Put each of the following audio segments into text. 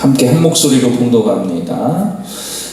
함께 한 목소리로 봉독합니다.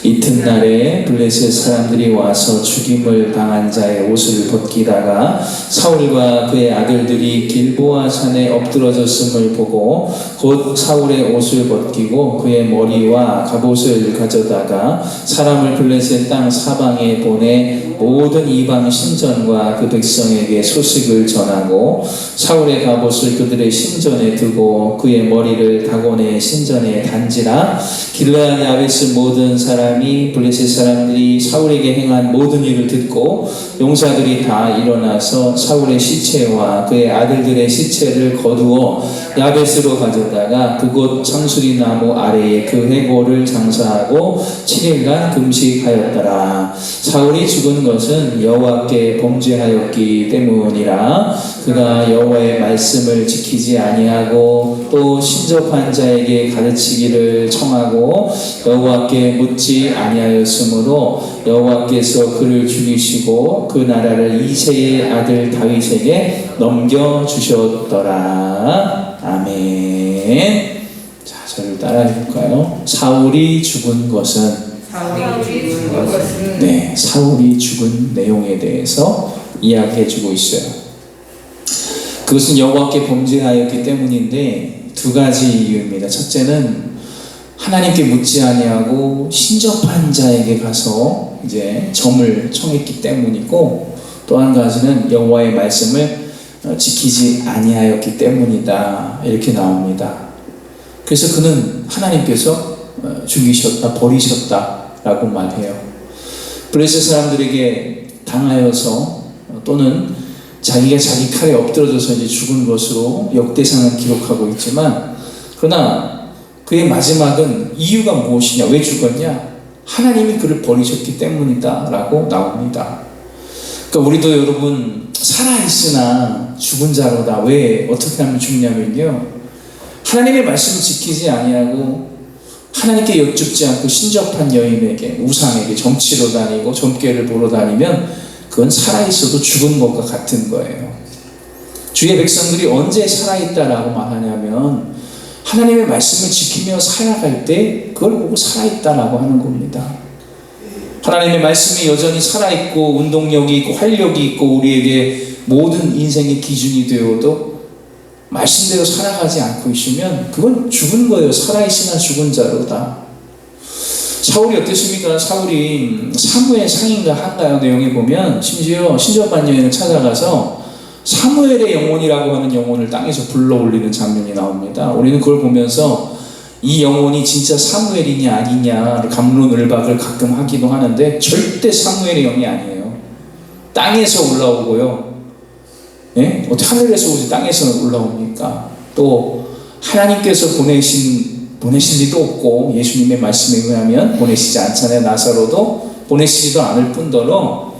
이튿날에 블레셋 사람들이 와서 죽임을 당한 자의 옷을 벗기다가 사울과 그의 아들들이 길보아 산에 엎드러졌음을 보고 곧 사울의 옷을 벗기고 그의 머리와 갑옷을 가져다가 사람을 블레셋 땅 사방에 보내 모든 이방 신전과 그 백성에게 소식을 전하고 사울의 갑옷을 그들의 신전에 두고 그의 머리를 다곤의 신전에 단지라. 길르앗 야베스 모든 사람이 블레셋 사람들이 사울에게 행한 모든 일을 듣고 용사들이 다 일어나서 사울의 시체와 그의 아들들의 시체를 거두어 야베스로 가져다가 그곳 상수리 나무 아래에 그 해골을 장사하고 7일간 금식하였더라. 사울이 죽은 것은 여호와께 범죄하였기 때문이라. 그가 여호와의 말씀을 지키지 아니하고 또 신접한 자에게 가르치기를 청하고 여호와께 묻지 아니하였으므로 여호와께서 그를 죽이시고 그 나라를 이새의 아들 다윗에게 넘겨주셨더라. 아멘. 자, 저를 따라해 볼까요? 사울이 죽은 것은 네, 사울이 죽은 내용에 대해서 이야기해주고 있어요. 그것은 여호와께 범죄하였기 때문인데 두 가지 이유입니다. 첫째는 하나님께 묻지 아니하고 신접한 자에게 가서 이제 점을 청했기 때문이고, 또 한 가지는 여호와의 말씀을 지키지 아니하였기 때문이다. 이렇게 나옵니다. 그래서 그는 하나님께서 죽이셨다, 버리셨다라고 말해요. 블레셋 사람들에게 당하여서 또는 자기가 자기 칼에 엎드러져서 이제 죽은 것으로 역대상은 기록하고 있지만, 그러나 그의 마지막은 이유가 무엇이냐, 왜 죽었냐? 하나님이 그를 버리셨기 때문이다 라고 나옵니다. 그러니까 우리도 여러분 살아있으나 죽은 자로다. 왜 어떻게 하면 죽냐면요, 하나님의 말씀을 지키지 아니하고 하나님께 여쭙지 않고 신접한 여인에게, 우상에게 점치러 다니고 점괘를 보러 다니면 그건 살아있어도 죽은 것과 같은 거예요. 주의 백성들이 언제 살아있다라고 말하냐면 하나님의 말씀을 지키며 살아갈 때 그걸 보고 살아있다라고 하는 겁니다. 하나님의 말씀이 여전히 살아있고 운동력이 있고 활력이 있고 우리에게 모든 인생의 기준이 되어도 말씀대로 살아가지 않고 있으면 그건 죽은 거예요. 살아있으나 죽은 자로다. 사울이 어땠습니까? 사울이 사무엘 상인가 한가요? 내용에 보면 심지어 신접한 여인을 찾아가서 사무엘의 영혼이라고 하는 영혼을 땅에서 불러올리는 장면이 나옵니다. 우리는 그걸 보면서 이 영혼이 진짜 사무엘이냐 아니냐 갑론을박을 가끔 하기도 하는데 절대 사무엘의 영이 아니에요. 땅에서 올라오고요. 예? 어떻게 하늘에서 오지 땅에서 올라옵니까? 또 하나님께서 보내신 리도 없고 예수님의 말씀에 의하면 보내시지 않잖아요. 나사로도 보내시지도 않을 뿐더러,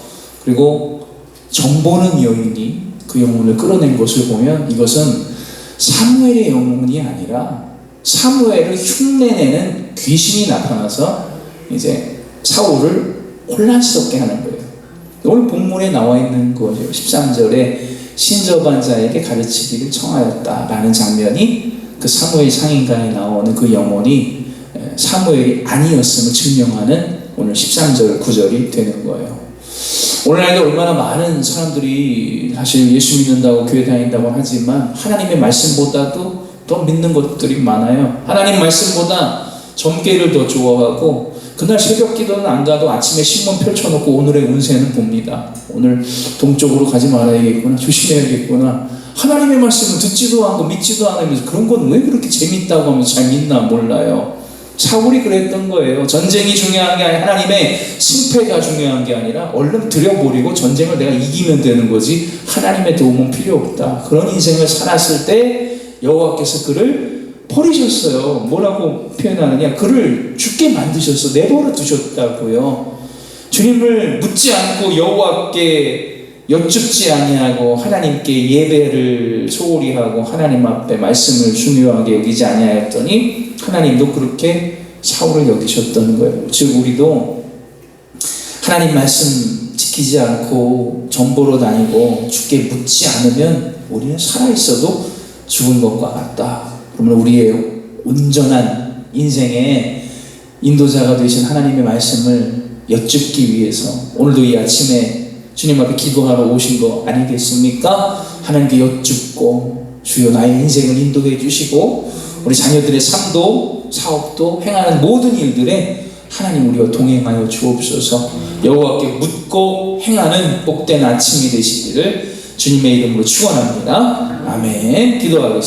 그리고 정보는 여인이 그 영혼을 끌어낸 것을 보면 이것은 사무엘의 영혼이 아니라 사무엘을 흉내내는 귀신이 나타나서 이제 사울을 혼란스럽게 하는 거예요. 오늘 본문에 나와 있는 거죠. 13절에 신접한 자에게 가르치기를 청하였다라는 장면이 그 사무엘 상인간에 나오는 그 영혼이 사무엘이 아니었음을 증명하는 오늘 13절 9절이 되는 거예요. 오늘날도 얼마나 많은 사람들이 사실 예수 믿는다고 교회 다닌다고 하지만 하나님의 말씀보다도 더 믿는 것들이 많아요. 하나님 말씀보다 점괘를 더 좋아하고 그날 새벽 기도는 안 가도 아침에 신문 펼쳐놓고 오늘의 운세는 봅니다. 오늘 동쪽으로 가지 말아야겠구나, 조심해야겠구나. 하나님의 말씀을 듣지도 않고 믿지도 않으면서 그런 건 왜 그렇게 재밌다고 하면서 잘 믿나 몰라요. 사울이 그랬던 거예요. 전쟁이 중요한 게 아니라 하나님의 승패가 중요한 게 아니라 얼른 들여버리고 전쟁을 내가 이기면 되는 거지 하나님의 도움은 필요 없다. 그런 인생을 살았을 때 여호와께서 그를 버리셨어요. 뭐라고 표현하느냐, 그를 죽게 만드셔서 내버려 두셨다고요. 주님을 묻지 않고 여호와께 여쭙지 아니하고 하나님께 예배를 소홀히 하고 하나님 앞에 말씀을 중요하게 여기지 아니하였더니 하나님도 그렇게 사울을 여기셨던 거예요. 즉 우리도 하나님 말씀 지키지 않고 전보러 다니고 주께 묻지 않으면 우리는 살아있어도 죽은 것과 같다. 그러면 우리의 온전한 인생의 인도자가 되신 하나님의 말씀을 여쭙기 위해서 오늘도 이 아침에 주님 앞에 기도하러 오신 거 아니겠습니까? 하나님께 여쭙고 주여 나의 인생을 인도해 주시고 우리 자녀들의 삶도 사업도 행하는 모든 일들에 하나님 우리와 동행하여 주옵소서. 여호와께 묻고 행하는 복된 아침이 되시기를 주님의 이름으로 축원합니다. 아멘. 기도하겠습니다.